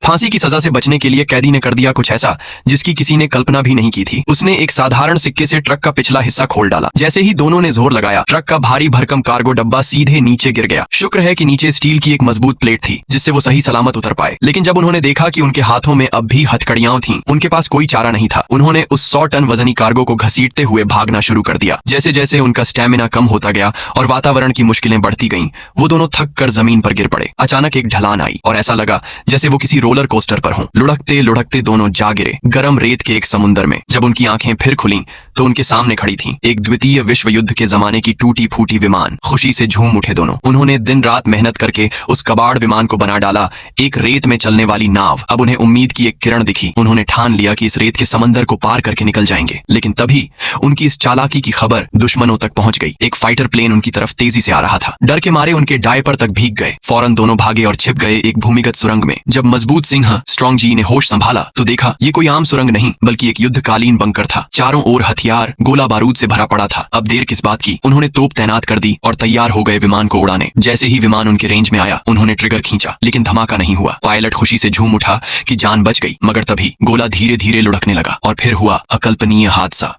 फांसी की सजा से बचने के लिए कैदी ने कर दिया कुछ ऐसा जिसकी किसी ने कल्पना भी नहीं की थी। उसने एक साधारण सिक्के से ट्रक का पिछला हिस्सा खोल डाला। जैसे ही दोनों ने जोर लगाया, ट्रक का भारी भरकम कार्गो डब्बा सीधे नीचे गिर गया। शुक्र है कि नीचे स्टील की एक मजबूत प्लेट थी जिससे वो सही सलामत उतर पाए। लेकिन जब उन्होंने देखा कि उनके हाथों में अब भी हथकड़ियां थीं, उनके पास कोई चारा नहीं था। उन्होंने उस 100 टन वजनी कार्गो को घसीटते हुए भागना शुरू कर दिया। जैसे जैसे उनका स्टेमिना कम होता गया और वातावरण की मुश्किलें बढ़ती गईं, वो दोनों थक कर जमीन पर गिर पड़े। अचानक एक ढलान आई और ऐसा लगा जैसे वो किसी रोलर कोस्टर पर हों। लुढ़कते लुढ़कते दोनों जा गिरे गर्म रेत के एक समुद्र में। जब उनकी आंखें फिर खुलीं तो उनके सामने खड़ी थी एक द्वितीय विश्व युद्ध के जमाने की टूटी फूटी विमान। खुशी से झूम उठे दोनों। उन्होंने दिन रात मेहनत करके उस कबाड़ विमान को बना डाला, एक रेत में चलने वाली नाव। अब उन्हें उम्मीद की एक किरण दिखी। उन्होंने ठान लिया कि इस रेत के समंदर को पार करके निकल जाएंगे। लेकिन तभी उनकी इस चालाकी की खबर दुश्मनों तक पहुंच गई। एक फाइटर प्लेन उनकी तरफ तेजी से आ रहा था। डर के मारे उनके डायपर तक भीग गए। फौरन दोनों भागे और छिप गए एक भूमिगत सुरंग में। जब मजबूत सिंह स्ट्रॉन्ग जी ने होश संभाला तो देखा ये कोई आम सुरंग नहीं बल्कि एक युद्धकालीन बंकर था। चारों ओर हथियार गोला बारूद से भरा पड़ा था। अब देर किस बात की। उन्होंने तोप तैनात कर दी और तैयार हो गए विमान को उड़ाने। जैसे ही विमान उनके रेंज में आया, उन्होंने ट्रिगर खींचा, लेकिन धमाका नहीं हुआ। पायलट खुशी से झूम उठा कि जान बच गई, मगर तभी गोला धीरे धीरे लुढ़कने लगा और फिर हुआ अकल्पनीय हादसा।